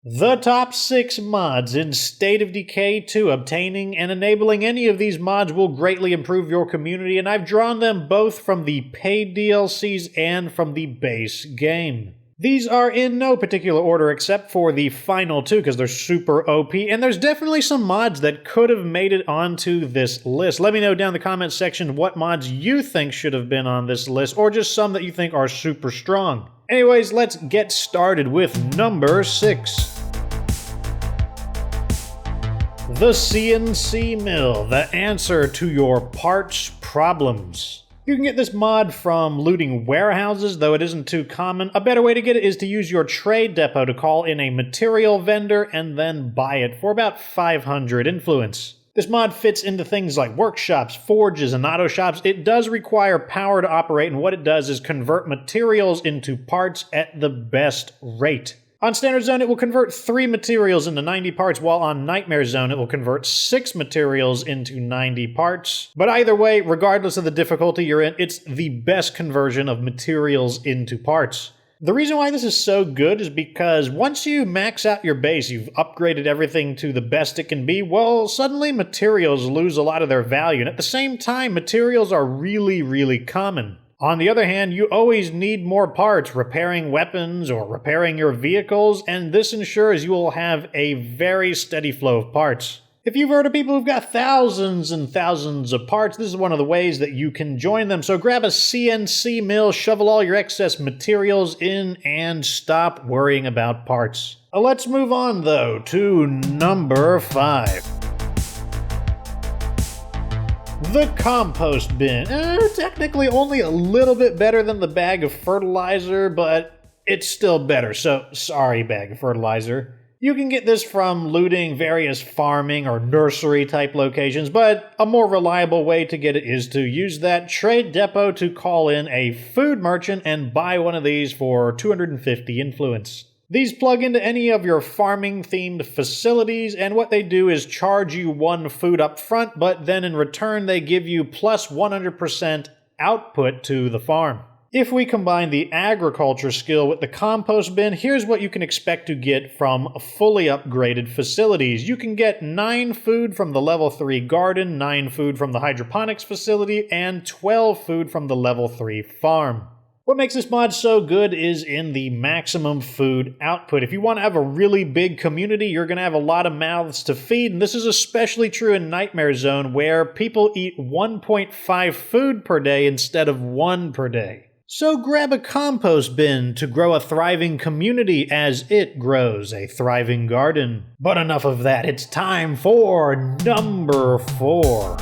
The top 6 mods in State of Decay 2. Obtaining and enabling any of these mods will greatly improve your community, and I've drawn them both from the paid DLCs and from the base game. These are in no particular order except for the final 2 because they're super OP, and there's definitely some mods that could have made it onto this list. Let me know down in the comments section what mods you think should have been on this list, or just some that you think are super strong. Anyways, let's get started with number 6. The CNC Mill, the answer to your parts problems. You can get this mod from looting warehouses, though it isn't too common. A better way to get it is to use your trade depot to call in a material vendor and then buy it for about 500 influence. This mod fits into things like workshops, forges, and auto shops. It does require power to operate, and what it does is convert materials into parts at the best rate. On Standard Zone, it will convert 3 materials into 90 parts, while on Nightmare Zone, it will convert 6 materials into 90 parts. But either way, regardless of the difficulty you're in, it's the best conversion of materials into parts. The reason why this is so good is because once you max out your base, you've upgraded everything to the best it can be, well, suddenly materials lose a lot of their value, and at the same time, materials are really common. On the other hand, you always need more parts repairing weapons or repairing your vehicles, and this ensures you will have a very steady flow of parts. If you've heard of people who've got thousands and thousands of parts, this is one of the ways that you can join them. So grab a CNC mill, shovel all your excess materials in, and stop worrying about parts. Let's move on, though, to number 5. The compost bin. Technically only a little bit better than the bag of fertilizer, but it's still better, so sorry, bag of fertilizer. You can get this from looting various farming or nursery type locations, but a more reliable way to get it is to use that trade depot to call in a food merchant and buy one of these for 250 influence. These plug into any of your farming-themed facilities, and what they do is charge you 1 food up front, but then in return they give you plus 100% output to the farm. If we combine the agriculture skill with the compost bin, here's what you can expect to get from fully upgraded facilities. You can get 9 food from the level 3 garden, 9 food from the hydroponics facility, and 12 food from the level 3 farm. What makes this mod so good is in the maximum food output. If you want to have a really big community, you're going to have a lot of mouths to feed, and this is especially true in Nightmare Zone, where people eat 1.5 food per day instead of 1 per day. So grab a compost bin to grow a thriving community as it grows a thriving garden. But enough of that, it's time for number 4.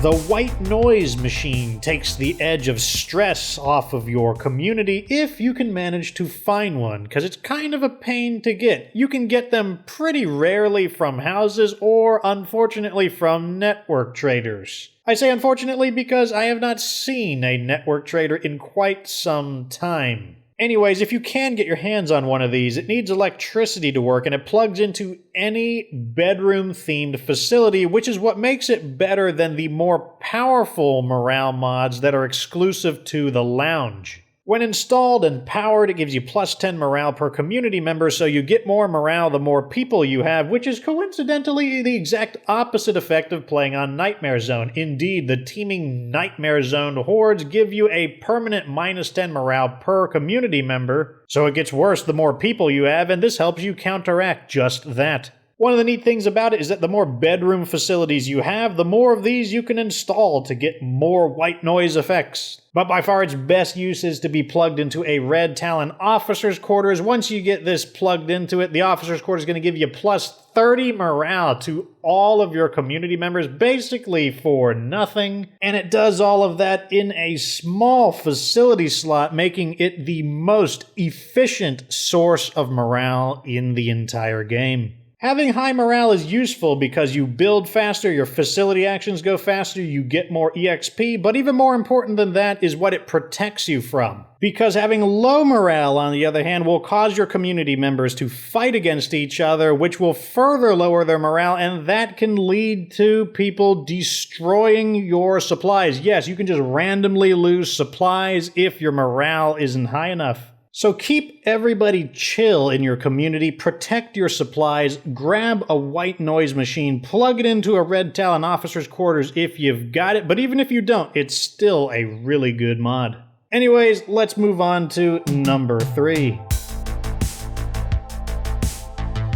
The white noise machine takes the edge of stress off of your community if you can manage to find one, because it's kind of a pain to get. You can get them pretty rarely from houses or, unfortunately, from network traders. I say unfortunately because I have not seen a network trader in quite some time. Anyways, if you can get your hands on one of these, it needs electricity to work, and it plugs into any bedroom-themed facility, which is what makes it better than the more powerful morale mods that are exclusive to the lounge. When installed and powered, it gives you plus 10 morale per community member, so you get more morale the more people you have, which is coincidentally the exact opposite effect of playing on Nightmare Zone. Indeed, the teeming Nightmare Zone hordes give you a permanent minus 10 morale per community member, so it gets worse the more people you have, and this helps you counteract just that. One of the neat things about it is that the more bedroom facilities you have, the more of these you can install to get more white noise effects. But by far its best use is to be plugged into a Red Talon officer's quarters. Once you get this plugged into it, the officer's quarters is going to give you plus 30 morale to all of your community members, basically for nothing. And it does all of that in a small facility slot, making it the most efficient source of morale in the entire game. Having high morale is useful because you build faster, your facility actions go faster, you get more EXP, but even more important than that is what it protects you from. Because having low morale, on the other hand, will cause your community members to fight against each other, which will further lower their morale, and that can lead to people destroying your supplies. Yes, you can just randomly lose supplies if your morale isn't high enough. So keep everybody chill in your community, protect your supplies, grab a white noise machine, plug it into a Red Talon officer's quarters if you've got it, but even if you don't, it's still a really good mod. Anyways, let's move on to number 3.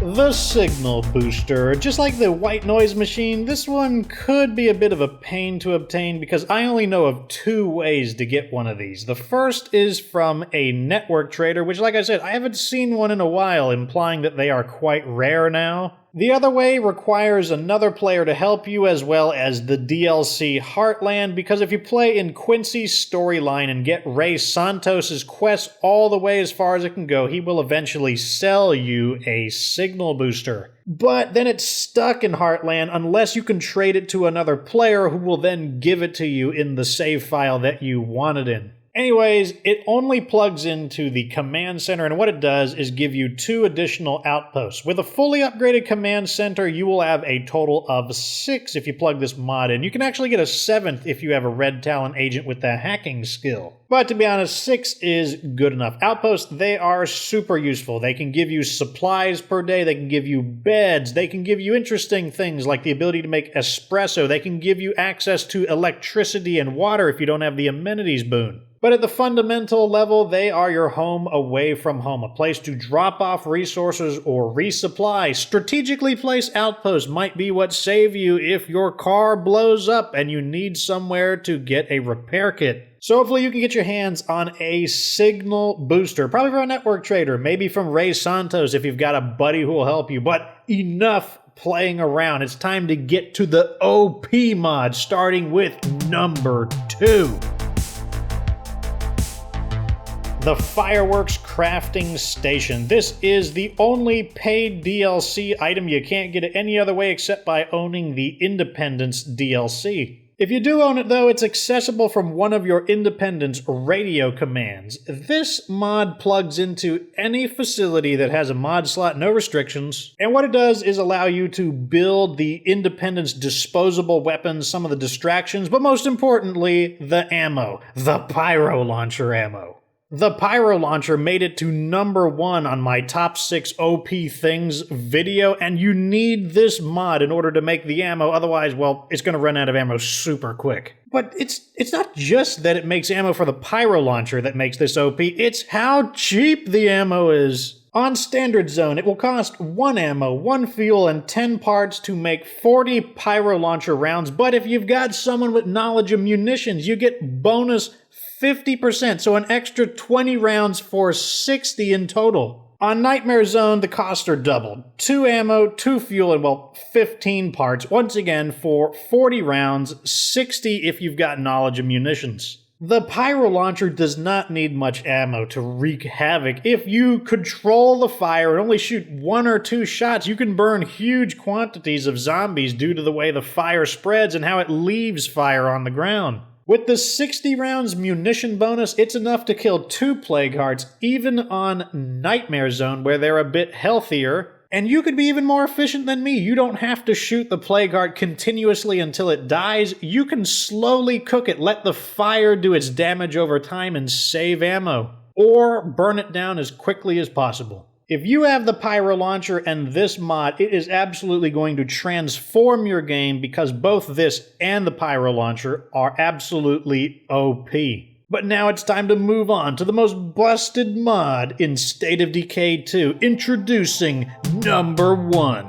The Signal Booster. Just like the white noise machine, this one could be a bit of a pain to obtain because I only know of 2 ways to get one of these. The first is from a network trader, which, like I said, I haven't seen one in a while, implying that they are quite rare now. The other way requires another player to help you, as well as the DLC Heartland, because if you play in Quincy's storyline and get Ray Santos' quest all the way as far as it can go, he will eventually sell you a signal booster. But then it's stuck in Heartland unless you can trade it to another player who will then give it to you in the save file that you want it in. Anyways, it only plugs into the command center, and what it does is give you 2 additional outposts. With a fully upgraded command center, you will have a total of 6 if you plug this mod in. You can actually get a 7th if you have a Red Talon agent with the hacking skill. But to be honest, 6 is good enough. Outposts, they are super useful. They can give you supplies per day, they can give you beds, they can give you interesting things like the ability to make espresso, they can give you access to electricity and water if you don't have the amenities boon. But at the fundamental level, they are your home away from home, a place to drop off resources or resupply. Strategically placed outposts might be what save you if your car blows up and you need somewhere to get a repair kit. So hopefully you can get your hands on a signal booster, probably from a network trader, maybe from Ray Santos if you've got a buddy who will help you, but enough playing around. It's time to get to the OP mod, starting with number 2. The Fireworks Crafting Station. This is the only paid DLC item. You can't get it any other way except by owning the Independence DLC. If you do own it though, it's accessible from one of your Independence radio commands. This mod plugs into any facility that has a mod slot, no restrictions. And what it does is allow you to build the Independence disposable weapons, some of the distractions, but most importantly, the ammo, the pyro launcher ammo. The Pyro Launcher made it to number 1 on my top 6 OP things video, and you need this mod in order to make the ammo, otherwise, well, it's going to run out of ammo super quick. But it's not just that it makes ammo for the Pyro Launcher that makes this OP, it's how cheap the ammo is. On Standard Zone, it will cost 1 ammo, 1 fuel, and 10 parts to make 40 Pyro Launcher rounds, but if you've got someone with knowledge of munitions, you get bonus 50%, so an extra 20 rounds for 60 in total. On Nightmare Zone, the costs are doubled. 2 ammo, 2 fuel, and well, 15 parts, once again for 40 rounds, 60 if you've got knowledge of munitions. The Pyro Launcher does not need much ammo to wreak havoc. If you control the fire and only shoot 1 or 2 shots, you can burn huge quantities of zombies due to the way the fire spreads and how it leaves fire on the ground. With the 60 rounds munition bonus, it's enough to kill 2 Plague Hearts, even on Nightmare Zone, where they're a bit healthier. And you could be even more efficient than me. You don't have to shoot the Plague Heart continuously until it dies. You can slowly cook it, let the fire do its damage over time, and save ammo. Or burn it down as quickly as possible. If you have the Pyro Launcher and this mod, it is absolutely going to transform your game because both this and the Pyro Launcher are absolutely OP. But now it's time to move on to the most busted mod in State of Decay 2, introducing number 1.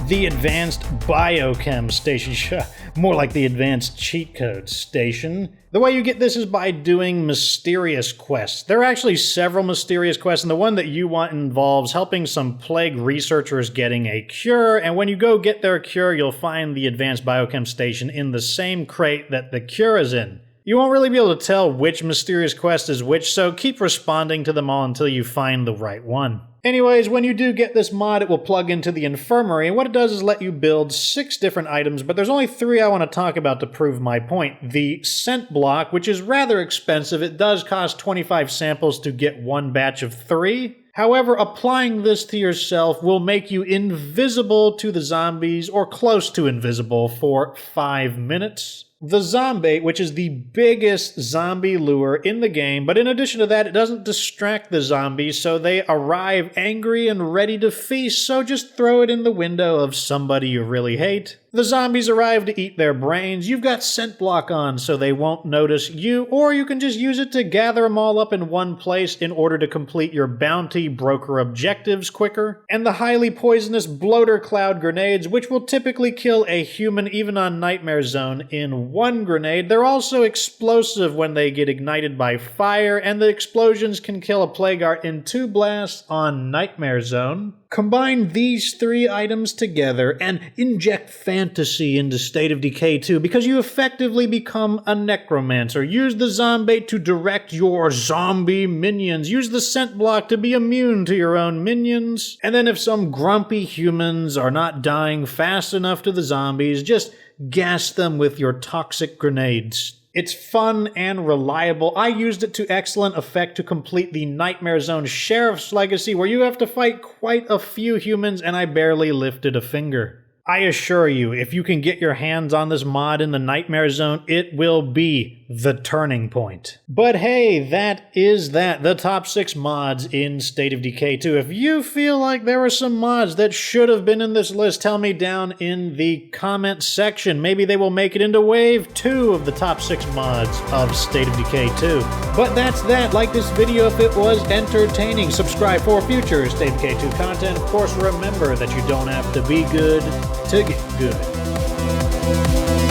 The Advanced Biochem Station. More like the Advanced Cheat Code Station. The way you get this is by doing mysterious quests. There are actually several mysterious quests, and the one that you want involves helping some plague researchers getting a cure, and when you go get their cure, you'll find the Advanced Biochem Station in the same crate that the cure is in. You won't really be able to tell which mysterious quest is which, so keep responding to them all until you find the right one. Anyways, when you do get this mod, it will plug into the infirmary, and what it does is let you build 6 different items, but there's only 3 I want to talk about to prove my point. The scent block, which is rather expensive. It does cost 25 samples to get 1 batch of 3. However, applying this to yourself will make you invisible to the zombies, or close to invisible, for 5 minutes. The zombie, which is the biggest zombie lure in the game, but in addition to that, it doesn't distract the zombies, so they arrive angry and ready to feast, so just throw it in the window of somebody you really hate. The zombies arrive to eat their brains. You've got scent block on so they won't notice you, or you can just use it to gather them all up in one place in order to complete your bounty broker objectives quicker. And the highly poisonous bloater cloud grenades, which will typically kill a human even on Nightmare Zone in one grenade. They're also explosive when they get ignited by fire, and the explosions can kill a Plague Art in 2 blasts on Nightmare Zone. Combine these 3 items together and inject fantasy into State of Decay 2 because you effectively become a necromancer. Use the zombie to direct your zombie minions. Use the scent block to be immune to your own minions. And then if some grumpy humans are not dying fast enough to the zombies, just gas them with your toxic grenades. It's fun and reliable. I used it to excellent effect to complete the Nightmare Zone Sheriff's Legacy, where you have to fight quite a few humans, and I barely lifted a finger. I assure you, if you can get your hands on this mod in the Nightmare Zone, it will be the turning point. But hey, that is that. The top 6 mods in State of Decay 2. If you feel like there were some mods that should have been in this list, tell me down in the comment section. Maybe they will make it into Wave 2 of the top 6 mods of State of Decay 2. But that's that. Like this video if it was entertaining. Subscribe for future State of Decay 2 content. Of course, remember that you don't have to be good to get good.